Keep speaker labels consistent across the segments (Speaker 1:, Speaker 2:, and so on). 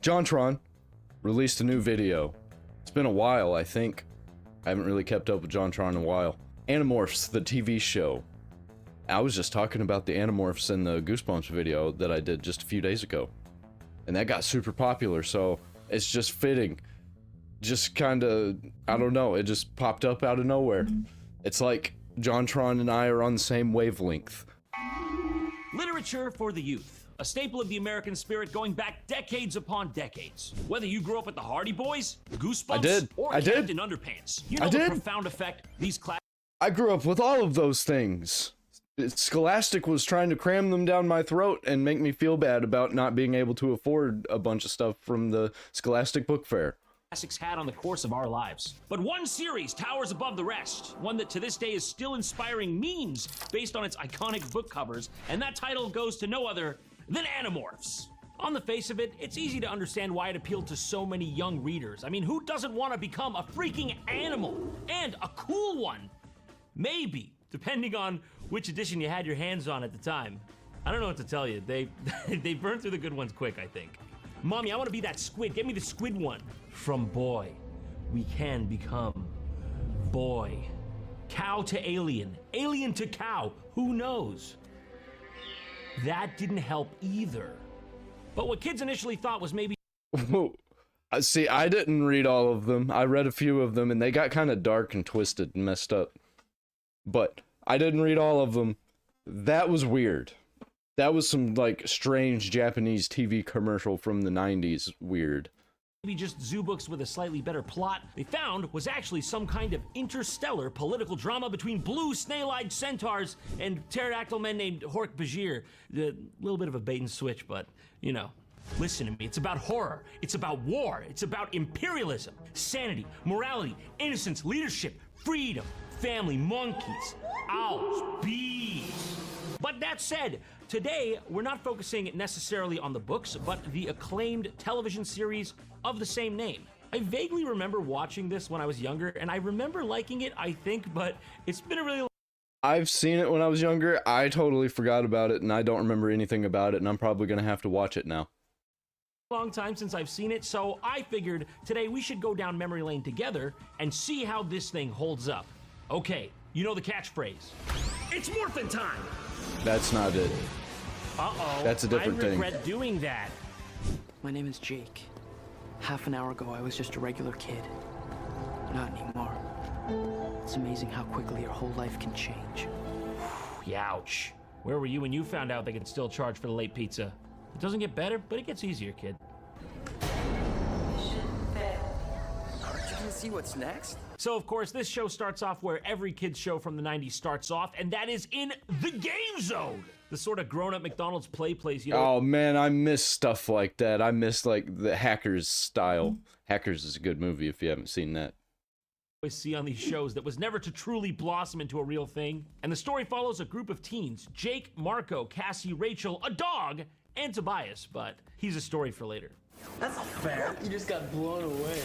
Speaker 1: JonTron released a new video. It's been a while, I think. I haven't really kept up with JonTron in a while. Animorphs, the TV show. I was just talking about the Animorphs in the Goosebumps video that I did just a few days ago. And that got super popular, so it's just fitting. Just kinda, I don't know, it just popped up out of nowhere. It's like JonTron and I are on the same wavelength.
Speaker 2: Literature for the youth. A staple of the American spirit going back decades upon decades. Whether you grew up with the Hardy Boys, Goosebumps, or Captain Underpants, you know the profound effect these classics.
Speaker 1: I grew up with all of those things. Scholastic was trying to cram them down my throat and make me feel bad about not being able to afford a bunch of stuff from the Scholastic Book Fair.
Speaker 2: Classics had on the course of our lives. But one series towers above the rest, one that to this day is still inspiring memes based on its iconic book covers, and that title goes to no other than Animorphs. On the face of it, it's easy to understand why it appealed to so many young readers. I mean, who doesn't want to become a freaking animal? And a cool one. Maybe, depending on which edition you had your hands on at the time. I don't know what to tell you. They burned through the good ones quick, I think. Mommy, I want to be that squid. Get me the squid one. From boy, we can become boy. Cow to alien. Alien to cow. Who knows? That didn't help either. But what kids initially thought was maybe...
Speaker 1: See, I didn't read all of them. I read a few of them, and they got kind of dark and twisted and messed up. But I didn't read all of them. That was weird. That was some, like, strange Japanese TV commercial from the 90s weird.
Speaker 2: Maybe just zoo books with a slightly better plot they found was actually some kind of interstellar political drama between blue snail-eyed centaurs and pterodactyl men named Hork Bajir. A little bit of a bait and switch, but, you know. Listen to me, it's about horror, it's about war, it's about imperialism, sanity, morality, innocence, leadership, freedom, family, monkeys, owls, bees. But that said, today we're not focusing necessarily on the books, but the acclaimed television series of the same name. I vaguely remember watching this when I was younger, and I remember liking it, I think, but it's been a really
Speaker 1: I've seen it when I was younger. I totally forgot about it, and I don't remember anything about it, and I'm probably gonna have to watch it now.
Speaker 2: Long time since I've seen it, so I figured today we should go down memory lane together and see how this thing holds up. Okay, you know the catchphrase. It's morphin' time!
Speaker 1: That's not it.
Speaker 2: Uh-oh.
Speaker 1: That's a different thing.
Speaker 2: I regret doing that.
Speaker 3: My name is Jake. Half an hour ago, I was just a regular kid. Not anymore. It's amazing how quickly your whole life can change.
Speaker 2: Ouch. Where were you when you found out they could still charge for the late pizza? It doesn't get better, but it gets easier, kid.
Speaker 3: Aren't you gonna see what's next?
Speaker 2: So, of course, this show starts off where every kid's show from the 90s starts off, and that is in the game zone! The sort of grown-up McDonald's play place, you know.
Speaker 1: Oh man, I miss stuff like that. I miss like the Hackers style. Hackers is a good movie if you haven't seen that.
Speaker 2: Always see on these shows that was never to truly blossom into a real thing. And the story follows a group of teens, Jake, Marco, Cassie, Rachel, a dog, and Tobias, but he's a story for later.
Speaker 3: That's not fair. You just got blown away.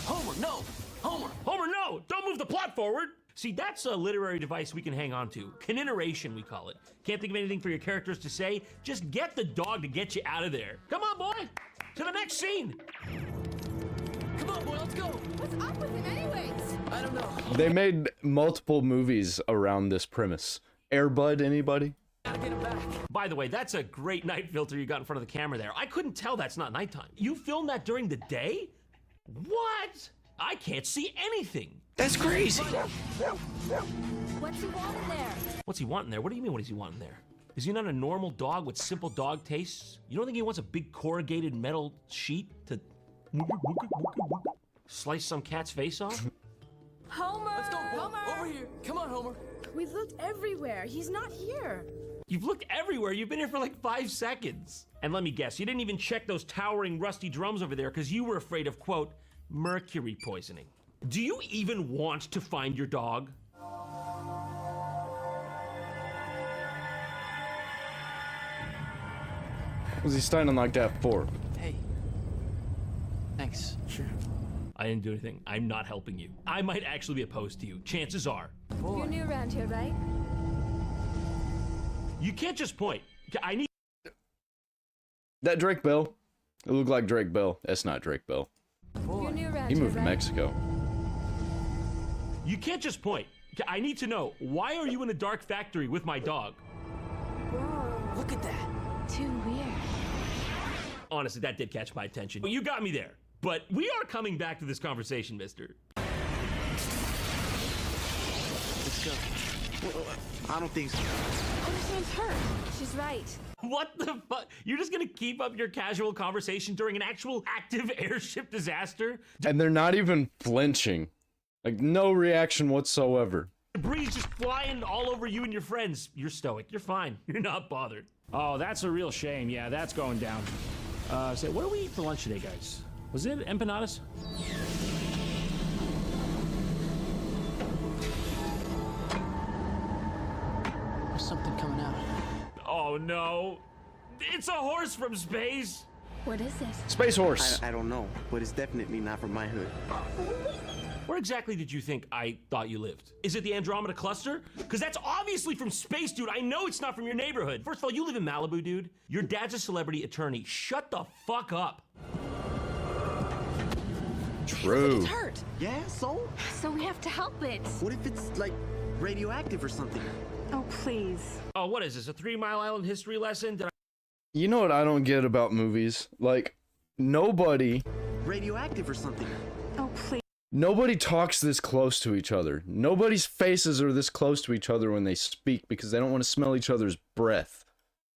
Speaker 2: Homer, no! Homer! Homer, no! Don't move the plot forward! See, that's a literary device we can hang on to. Coniteration, we call it. Can't think of anything for your characters to say? Just get the dog to get you out of there. Come on, boy! To the next scene!
Speaker 3: Come on, boy, let's go.
Speaker 4: What's up with him anyways?
Speaker 3: I don't know.
Speaker 1: They made multiple movies around this premise. Air Bud, anybody?
Speaker 3: Gotta get him back.
Speaker 2: By the way, that's a great night filter you got in front of the camera there. I couldn't tell that's not nighttime. You filmed that during the day? What? I can't see anything.
Speaker 1: That's crazy.
Speaker 4: What's he want in there?
Speaker 2: What's he want in there? What do you mean, what does he want in there? Is he not a normal dog with simple dog tastes? You don't think he wants a big corrugated metal sheet to slice some cat's face off?
Speaker 4: Homer!
Speaker 3: Let's go, boy.
Speaker 4: Homer!
Speaker 3: Over here. Come on, Homer.
Speaker 4: We've looked everywhere. He's not here.
Speaker 2: You've looked everywhere. You've been here for like 5 seconds. And let me guess, you didn't even check those towering rusty drums over there because you were afraid of, quote, mercury poisoning. Do you even want to find your dog?
Speaker 1: What was he standing like that for?
Speaker 3: Hey. Thanks. Sure.
Speaker 2: I didn't do anything. I'm not helping you. I might actually be opposed to you. Chances are.
Speaker 4: You're new around here, right?
Speaker 2: You can't just point. I need
Speaker 1: That Drake Bell? It looked like Drake Bell. That's not Drake Bell.
Speaker 4: You're new around
Speaker 1: He
Speaker 4: here,
Speaker 1: moved to
Speaker 4: right?
Speaker 1: Mexico.
Speaker 2: You can't just point. I need to know, why are you in a dark factory with my dog?
Speaker 4: Whoa.
Speaker 3: Look at that.
Speaker 4: Too weird.
Speaker 2: Honestly, that did catch my attention. You got me there. But we are coming back to this conversation, mister.
Speaker 3: Let's go.
Speaker 5: I don't think so.
Speaker 4: Oh, this man's hurt. She's right.
Speaker 2: What the fuck? You're just gonna keep up your casual conversation during an actual active airship disaster?
Speaker 1: And they're not even flinching. Like, no reaction whatsoever.
Speaker 2: Debris just flying all over you and your friends. You're stoic. You're fine. You're not bothered.
Speaker 6: Oh, that's a real shame. Yeah, that's going down. So what do we eat for lunch today, guys? Was it empanadas?
Speaker 3: There's something coming out.
Speaker 2: Oh no. It's a horse from space.
Speaker 4: What is this?
Speaker 1: Space Horse.
Speaker 5: I don't know, but it's definitely not from my hood.
Speaker 2: Where exactly did you think I thought you lived? Is it the Andromeda Cluster? Because that's obviously from space, dude. I know it's not from your neighborhood. First of all, you live in Malibu, dude. Your dad's a celebrity attorney. Shut the fuck up.
Speaker 1: True.
Speaker 4: It's hurt.
Speaker 5: Yeah, so?
Speaker 4: So we have to help it.
Speaker 5: What if it's, like, radioactive or something?
Speaker 4: Oh, please.
Speaker 2: Oh, what is this, a 3 Mile Island history lesson? Did I
Speaker 1: You know what I don't get about movies? Like, nobody
Speaker 5: Radioactive or something?
Speaker 4: Oh, please.
Speaker 1: Nobody talks this close to each other. Nobody's faces are this close to each other when they speak because they don't want to smell each other's breath.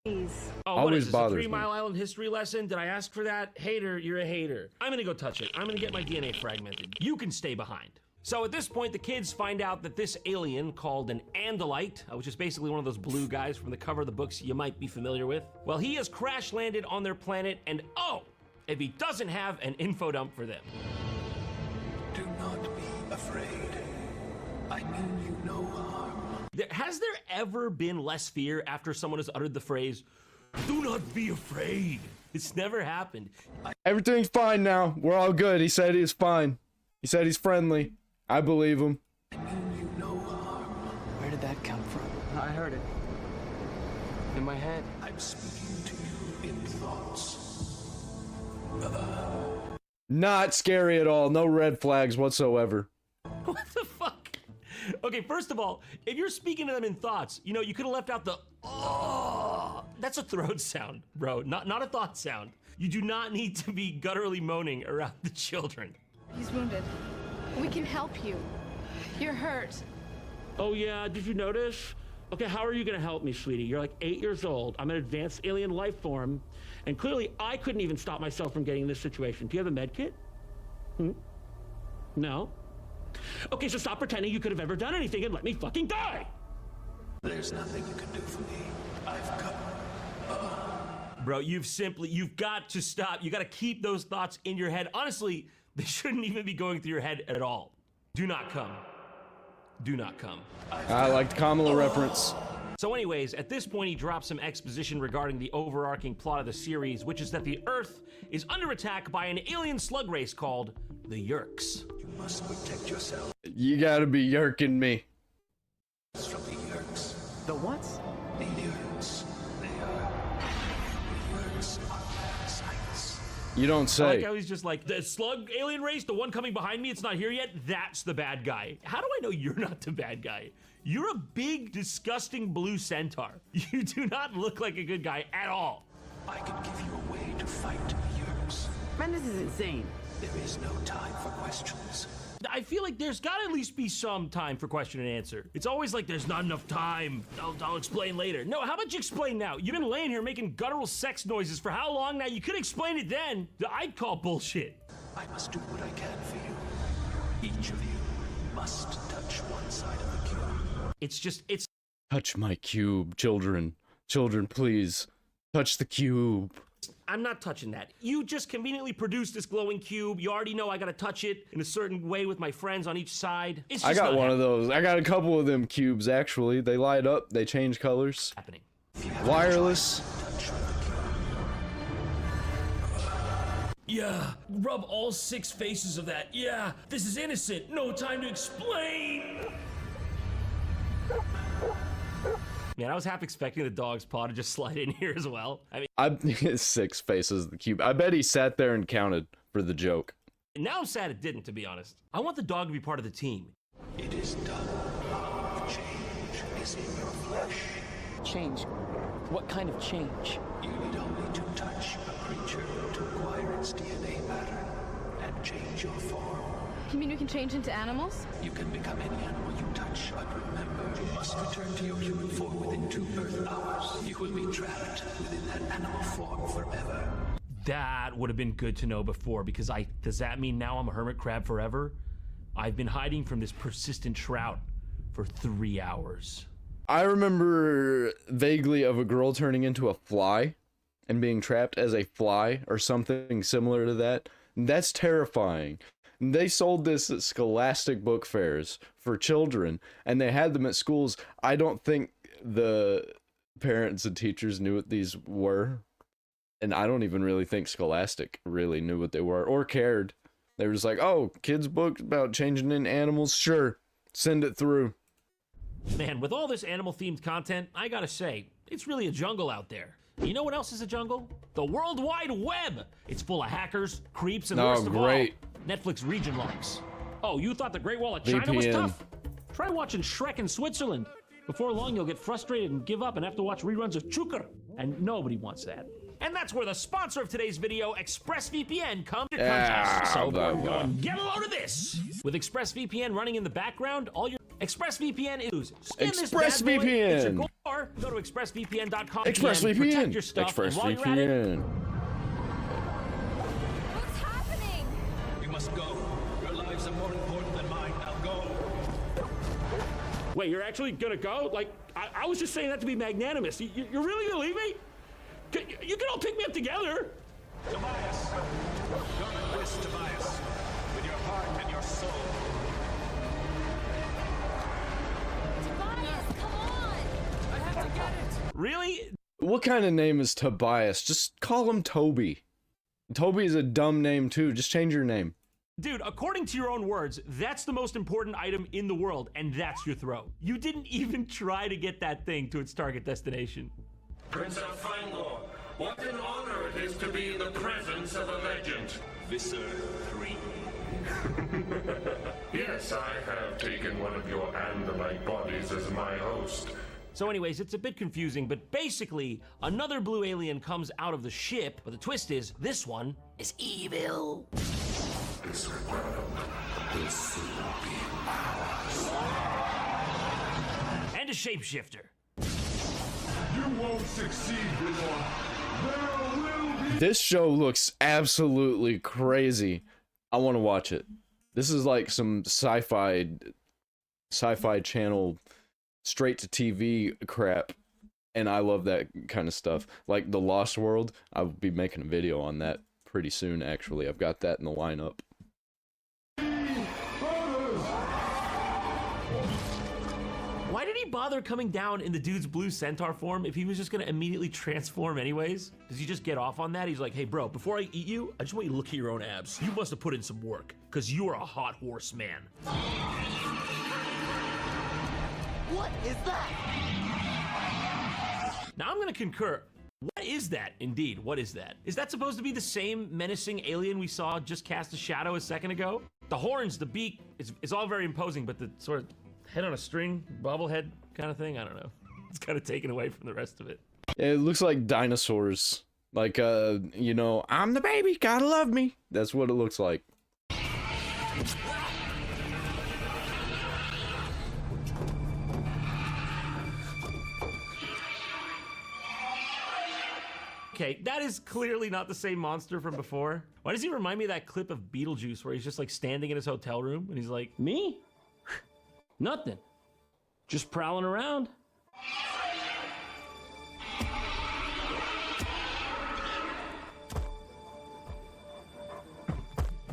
Speaker 2: Oh, what
Speaker 1: Always
Speaker 2: is this, a
Speaker 1: bothers
Speaker 2: 3
Speaker 1: me.
Speaker 2: Mile Island history lesson? Did I ask for that? Hater, you're a hater. I'm gonna go touch it. I'm gonna get my DNA fragmented. You can stay behind. So at this point, the kids find out that this alien called an Andalite, which is basically one of those blue guys from the cover of the books you might be familiar with, well, he has crash landed on their planet, and oh, if he doesn't have an info dump for them.
Speaker 7: Do not be afraid. I mean you no harm.
Speaker 2: Has there ever been less fear after someone has uttered the phrase, "Do not be afraid"? It's never happened.
Speaker 1: Everything's fine now. We're all good. He said he's fine. He said he's friendly. I believe him.
Speaker 7: I mean you no harm.
Speaker 3: Where did that come from? I heard it. In my head.
Speaker 7: I'm speaking to you in thoughts.
Speaker 1: Not scary at all. No red flags whatsoever.
Speaker 2: What the fuck? Okay, first of all, if you're speaking to them in thoughts, you know, you could have left out the oh. That's a throat sound, bro, not a thought sound. You do not need to be gutturally moaning around the children.
Speaker 4: He's wounded. We can help you. You're hurt.
Speaker 6: Oh yeah, did you notice? Okay, how are you gonna help me, sweetie? You're like 8 years old. I'm an advanced alien life form, and clearly I couldn't even stop myself from getting in this situation. Do you have a med kit? No? Okay, so stop pretending you could have ever done anything and let me fucking die!
Speaker 7: There's nothing you can do for me. I've got
Speaker 2: Bro, you've got to stop. You got to keep those thoughts in your head. Honestly, they shouldn't even be going through your head at all. Do not come. Do not come.
Speaker 1: I like the Kamala reference.
Speaker 2: So anyways, at this point, he drops some exposition regarding the overarching plot of the series, which is that the Earth is under attack by an alien slug race called the Yeerks.
Speaker 7: You must protect yourself
Speaker 1: You gotta be yerking me.
Speaker 7: from the Yeerks.
Speaker 5: The what?
Speaker 7: The Yeerks. They are... The Yeerks are parasites.
Speaker 1: You don't
Speaker 2: I like
Speaker 1: say.
Speaker 2: how he's just like, the slug alien race, the one coming behind me, it's not here yet, that's the bad guy. How do I know you're not the bad guy? You're a big, disgusting blue centaur. You do not look like a good guy at all.
Speaker 7: I can give you a way to fight the Yeerks.
Speaker 3: Man, this is insane.
Speaker 7: There is no time for questions.
Speaker 2: I feel like there's got to at least be some time for question and answer. It's always like there's not enough time. I'll explain later. No, how about you explain now? You've been laying here making guttural sex noises for how long now? You could explain it then. I'd call bullshit.
Speaker 7: I must do what I can for you. Each of you must touch one side of the cube.
Speaker 2: It's
Speaker 1: Touch my cube, children. Children, please. Touch the cube.
Speaker 2: I'm not touching that. You just conveniently produced this glowing cube. You already know I gotta touch it in a certain way with my friends on each side. It's
Speaker 1: I
Speaker 2: just
Speaker 1: got
Speaker 2: not
Speaker 1: one of those. I got a couple of them cubes, actually. They light up. They change colors.
Speaker 2: happening.
Speaker 1: Wireless.
Speaker 2: Yeah, rub all 6 faces of that. Yeah, this is innocent. No time to explain. Man, I was half expecting the dog's paw to just slide in here as well. I
Speaker 1: mean, 6 faces the cube. I bet he sat there and counted for the joke.
Speaker 2: Now I'm sad it didn't, to be honest. I want the dog to be part of the team.
Speaker 7: It is done. Change is in your flesh.
Speaker 3: Change? What kind of change?
Speaker 7: You need only to touch a creature to acquire its DNA pattern and change your form.
Speaker 4: You mean we can change into animals?
Speaker 7: You can become any animal you touch, but remember, you must return to your human form within 2 Earth hours. You will be trapped within that animal form forever.
Speaker 2: That would have been good to know before, because does that mean now I'm a hermit crab forever? I've been hiding from this persistent trout for 3 hours.
Speaker 1: I remember vaguely of a girl turning into a fly and being trapped as a fly or something similar to that. That's terrifying. They sold this at scholastic book fairs for children, and they had them at schools. I don't think the parents and teachers knew what these were, and I don't even really think Scholastic really knew what they were or cared. They were just like, oh, kids' book about changing into animals? Sure, send it through.
Speaker 2: Man, with all this animal-themed content, I gotta say, it's really a jungle out there. You know what else is a jungle? The World Wide Web! It's full of hackers, creeps, and worst of all, Netflix region locks. Oh, you thought the Great Wall of China was tough? Try watching Shrek in Switzerland. Before long, you'll get frustrated and give up and have to watch reruns of Chuker. And nobody wants that. And that's where the sponsor of today's video, ExpressVPN, comes to contest. So get a load of this. With ExpressVPN running in the background, all your ExpressVPN is
Speaker 1: ExpressVPN.
Speaker 2: Or go to expressvpn.com.
Speaker 1: ExpressVPN.
Speaker 2: Protect your stuff.
Speaker 1: ExpressVPN.
Speaker 4: What's happening?
Speaker 7: You must go. Your lives are more important than mine. Now go.
Speaker 6: Wait, you're actually gonna go? Like, I was just saying that to be magnanimous. You're really gonna leave me? You can all pick me up together.
Speaker 7: Tobias, go with this, Tobias, with your heart and your soul.
Speaker 4: Tobias, come on!
Speaker 3: I have to get it!
Speaker 2: Really?
Speaker 1: What kind of name is Tobias? Just call him Toby. Toby is a dumb name too. Just change your name.
Speaker 2: Dude, according to your own words, that's the most important item in the world, and that's your throat. You didn't even try to get that thing to its target destination.
Speaker 8: Prince of Fangor, what an honor it is to be in the presence of a legend.
Speaker 7: Visser 3.
Speaker 8: Yes, I have taken one of your Andalite bodies as my host.
Speaker 2: So anyways, it's a bit confusing, but basically, another blue alien comes out of the ship, but the twist is, this one is evil.
Speaker 8: This world will soon be ours.
Speaker 2: And a shapeshifter.
Speaker 8: You won't succeed, Lenore. There will be...
Speaker 1: This show looks absolutely crazy. I want to watch it. This is like some sci-fi channel straight to TV crap, and I love that kind of stuff. Like The Lost World, I'll be making a video on that pretty soon, actually. I've got that in the lineup.
Speaker 2: Why did he bother coming down in the dude's blue centaur form if he was just gonna immediately transform anyways? Does he just get off on that? He's like, hey bro, before I eat you, I just want you to look at your own abs. You must have put in some work, because you are a hot horse man.
Speaker 5: What is that?
Speaker 2: Now I'm gonna concur. What is that? Indeed, what is that? Is that supposed to be the same menacing alien we saw just cast a shadow a second ago? The horns, the beak, it's all very imposing, but the sort of head on a string, bobblehead kind of thing, I don't know. It's kind of taken away from the rest of it.
Speaker 1: It looks like dinosaurs. Like, you know, I'm the baby, gotta love me. That's what it looks like.
Speaker 2: Okay, that is clearly not the same monster from before. Why does he remind me of that clip of Beetlejuice where he's just like standing in his hotel room and he's like, me? Nothing. Just prowling around.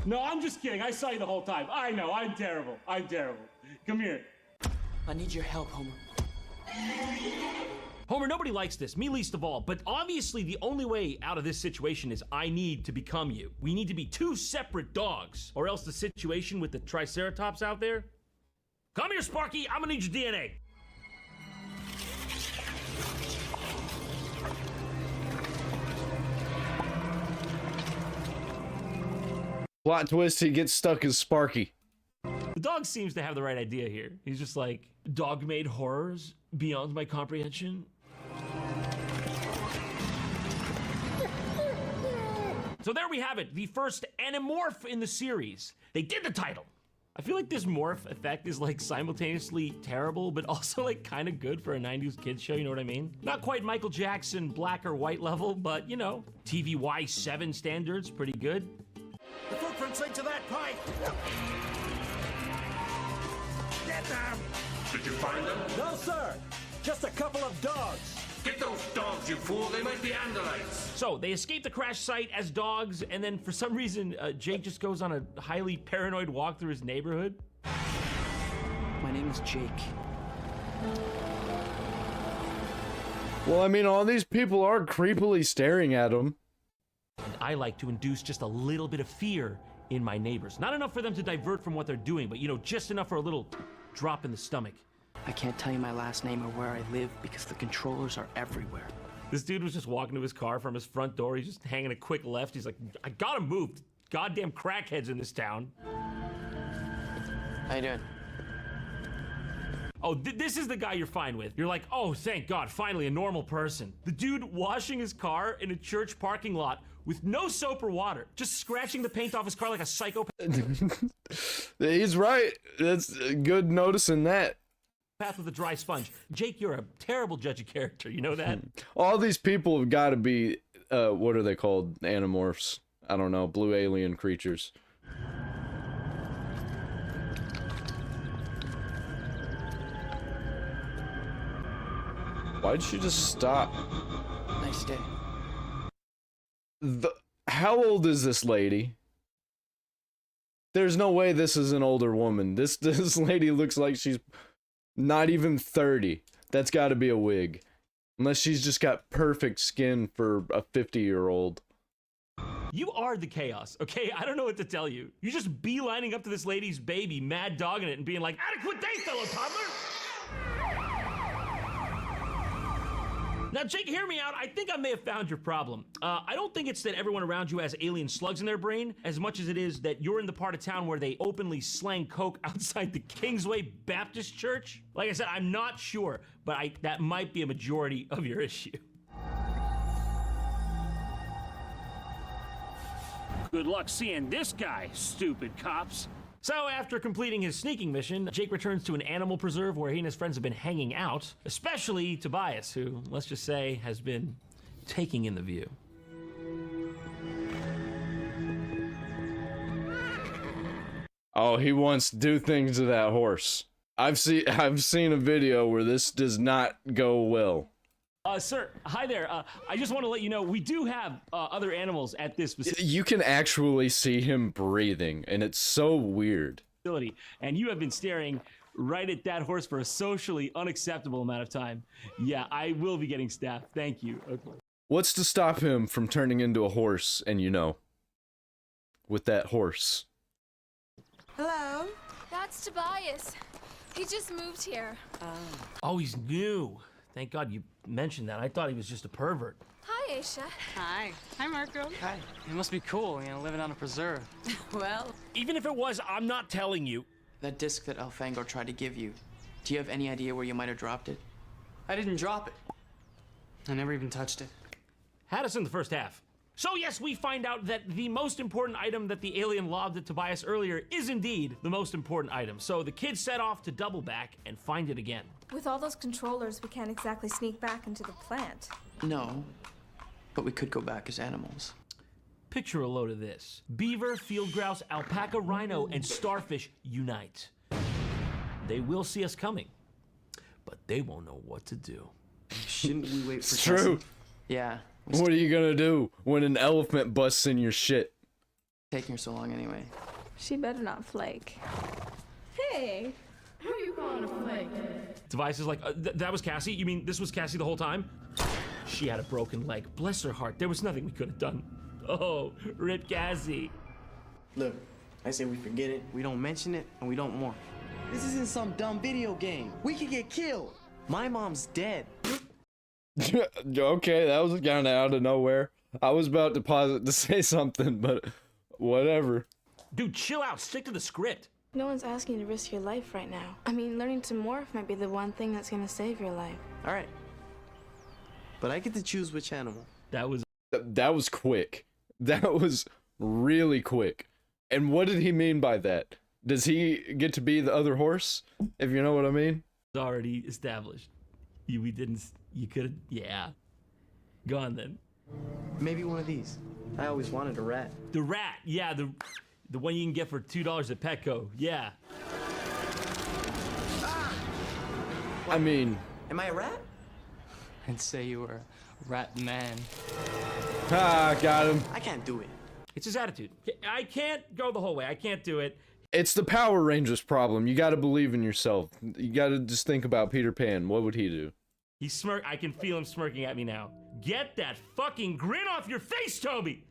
Speaker 6: No, I'm just kidding. I saw you the whole time. I know, I'm terrible. I'm terrible. Come here.
Speaker 3: I need your help, Homer.
Speaker 2: Homer, nobody likes this, me least of all, but obviously the only way out of this situation is I need to become you. We need to be two separate dogs, or else the situation with the Triceratops out there. Come here, Sparky, I'm gonna need your DNA.
Speaker 1: Plot twist, he gets stuck as Sparky.
Speaker 2: The dog seems to have the right idea here. He's just like, dog-made horrors beyond my comprehension. So there we have it, the first Animorph in the series. They did the title. I feel like this morph effect is like simultaneously terrible, but also like kind of good for a 90s kids show, you know what I mean? Not quite Michael Jackson black or white level, but you know, TVY 7 standards, pretty good.
Speaker 8: The footprints lead to that pipe! Get them! Did you find them?
Speaker 5: No, sir. Just a couple of dogs.
Speaker 8: Get those dogs, you fool! They might be Andalites!
Speaker 2: So they escape the crash site as dogs, and then for some reason, Jake just goes on a highly paranoid walk through his neighborhood.
Speaker 3: My name is Jake.
Speaker 1: Well, I mean, all these people are creepily staring at him.
Speaker 2: And I like to induce just a little bit of fear in my neighbors. Not enough for them to divert from what they're doing, but you know, just enough for a little drop in the stomach.
Speaker 3: I can't tell you my last name or where I live because the controllers are everywhere.
Speaker 2: This dude was just walking to his car from his front door. He's just hanging a quick left. He's like, I gotta move. Goddamn crackheads in this town.
Speaker 3: How you doing?
Speaker 2: Oh, this is the guy you're fine with. You're like, oh, thank God, finally a normal person. The dude washing his car in a church parking lot with no soap or water, just scratching the paint off his car like a psychopath.
Speaker 1: He's right. That's good noticing that.
Speaker 2: With a dry sponge. Jake, you're a terrible judge of character. You know that?
Speaker 1: All these people have got to be, what are they called? Animorphs. I don't know. Blue alien creatures. Why'd she just stop?
Speaker 3: Nice day.
Speaker 1: How old is this lady? There's no way this is an older woman. This lady looks like she's not even 30. That's got to be a wig. Unless she's just got perfect skin for a 50-year-old.
Speaker 2: You are the chaos, okay? I don't know what to tell you. You're just beelining up to this lady's baby, mad dogging it, and being like, adequate day, fellow toddler! Now, Jake, hear me out. I think I may have found your problem. I don't think it's that everyone around you has alien slugs in their brain, as much as it is that you're in the part of town where they openly slang coke outside the Kingsway Baptist Church. Like I said, I'm not sure, but that might be a majority of your issue.
Speaker 6: Good luck seeing this guy, stupid cops.
Speaker 2: So after completing his sneaking mission, Jake returns to an animal preserve where he and his friends have been hanging out, especially Tobias, who, let's just say, has been taking in the view.
Speaker 1: Oh, he wants to do things to that horse. I've seen a video where this does not go well.
Speaker 2: Sir, hi there. I just want to let you know we do have other animals at this
Speaker 1: You can actually see him breathing, and it's so weird.
Speaker 2: Facility, and you have been staring right at that horse for a socially unacceptable amount of time. Yeah, I will be getting staffed. Thank you. Okay.
Speaker 1: What's to stop him from turning into a horse and, you know, with that horse?
Speaker 4: Hello? That's Tobias. He just moved here.
Speaker 2: Oh, he's new. Thank God you mentioned that. I thought he was just a pervert.
Speaker 4: Hi, Aisha.
Speaker 9: Hi. Hi, Marco.
Speaker 3: Hi. It must be cool, you know, living on a preserve.
Speaker 9: Well,
Speaker 2: Even if it was, I'm not telling you.
Speaker 3: That disc that Elfango tried to give you, do you have any idea where you might have dropped it? I didn't drop it. I never even touched it.
Speaker 2: Had us in the first half. So yes, we find out that the most important item that the alien lobbed at Tobias earlier is indeed the most important item. So the kids set off to double back and find it again.
Speaker 4: With all those controllers, we can't exactly sneak back into the plant.
Speaker 3: No, but we could go back as animals.
Speaker 2: Picture a load of this. Beaver, field grouse, alpaca, rhino, and starfish unite. They will see us coming, but they won't know what to do.
Speaker 3: Shouldn't we wait for
Speaker 1: It's true.
Speaker 3: Yeah.
Speaker 1: What are you gonna do when an elephant busts in your shit?
Speaker 3: Taking her so long anyway.
Speaker 4: She better not flake. Hey, who are you calling a flake?
Speaker 2: Tobias is like, that was Cassie? You mean this was Cassie the whole time? She had a broken leg. Bless her heart. There was nothing we could have done. Oh, rip Cassie.
Speaker 10: Look, I say we forget it, we don't mention it, and we don't mourn. This isn't some dumb video game. We could get killed. My mom's dead.
Speaker 1: Okay, that was kind of out of nowhere. I was about to pause it to say something, but whatever.
Speaker 2: Dude, chill out. Stick to the script.
Speaker 11: No one's asking you to risk your life right now. I mean, learning to morph might be the one thing that's gonna save your life.
Speaker 10: All right. But I get to choose which animal.
Speaker 2: That was
Speaker 1: quick. That was really quick. And what did he mean by that? Does he get to be the other horse? If you know what I mean?
Speaker 2: already established. You could, yeah. Go on then.
Speaker 10: Maybe one of these. I always wanted a rat.
Speaker 2: The rat, yeah, the one you can get for $2 at Petco, yeah.
Speaker 1: I mean...
Speaker 10: Am I a rat?
Speaker 3: I'd say you were a rat man.
Speaker 1: Ah, got him.
Speaker 10: I can't do it.
Speaker 2: It's his attitude. I can't go the whole way. I can't do it.
Speaker 1: It's the Power Rangers problem. You gotta believe in yourself. You gotta just think about Peter Pan. What would he do?
Speaker 2: He's I can feel him smirking at me now. Get that fucking grin off your face, Toby!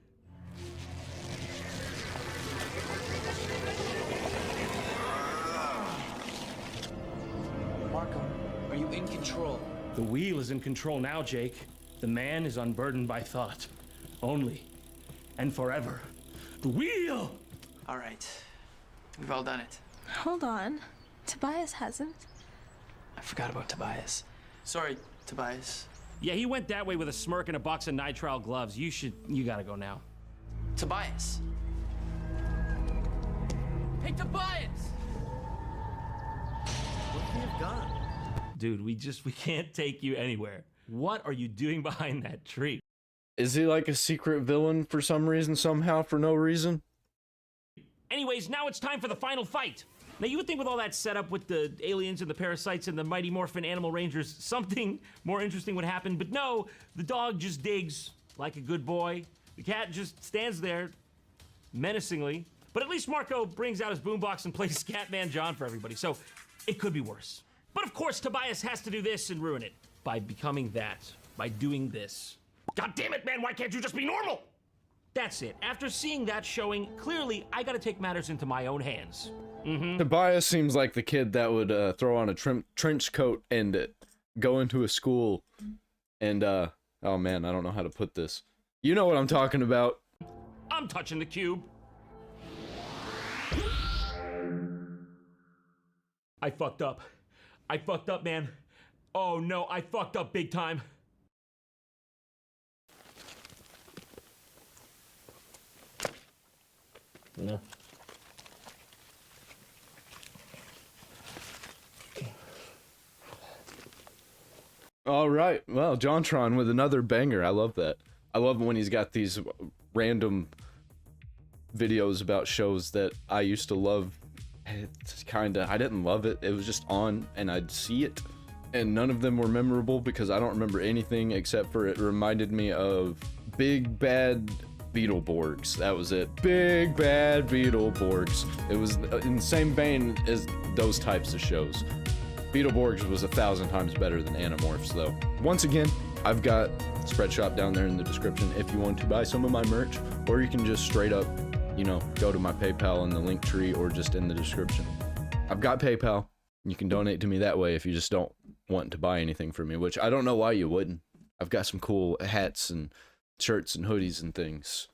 Speaker 3: Marco, are you in control?
Speaker 2: The wheel is in control now, Jake. The man is unburdened by thought. Only and forever. The wheel!
Speaker 3: All right. We've all done it.
Speaker 4: Hold on. Tobias hasn't.
Speaker 3: I forgot about Tobias. Sorry, Tobias.
Speaker 2: Yeah, he went that way with a smirk and a box of nitrile gloves. You gotta go now.
Speaker 3: Tobias! Hey, Tobias!
Speaker 10: What could he have gone?
Speaker 2: Dude, we can't take you anywhere. What are you doing behind that tree?
Speaker 1: Is he like a secret villain for some reason, somehow, for no reason?
Speaker 2: Anyways, now it's time for the final fight. Now, you would think with all that setup with the aliens and the parasites and the Mighty Morphin Animal Rangers, something more interesting would happen, but no, the dog just digs like a good boy. The cat just stands there menacingly, but at least Marco brings out his boombox and plays Scatman John for everybody, so it could be worse. But of course, Tobias has to do this and ruin it by becoming that, by doing this. God damn it, man, why can't you just be normal? That's it. After seeing that showing, clearly I gotta take matters into my own hands.
Speaker 1: Tobias seems like the kid that would throw on a trench coat and go into a school and, oh man, I don't know how to put this. You know what I'm talking about.
Speaker 2: I'm touching the cube. I fucked up. I fucked up, man. Oh no, I fucked up big time. No.
Speaker 1: All right, well, JonTron with another banger. I love that. I love when he's got these random videos about shows that I used to love. It's kinda, I didn't love it. It was just on and I'd see it. And none of them were memorable because I don't remember anything except for it reminded me of Big Bad Beetleborgs. That was it. Big Bad Beetleborgs. It was in the same vein as those types of shows. Beetleborgs was 1,000 times better than Animorphs, though. Once again, I've got Spreadshop down there in the description if you want to buy some of my merch, or you can just straight up, you know, go to my PayPal in the link tree or just in the description. I've got PayPal. You can donate to me that way if you just don't want to buy anything from me, which I don't know why you wouldn't. I've got some cool hats and shirts and hoodies and things.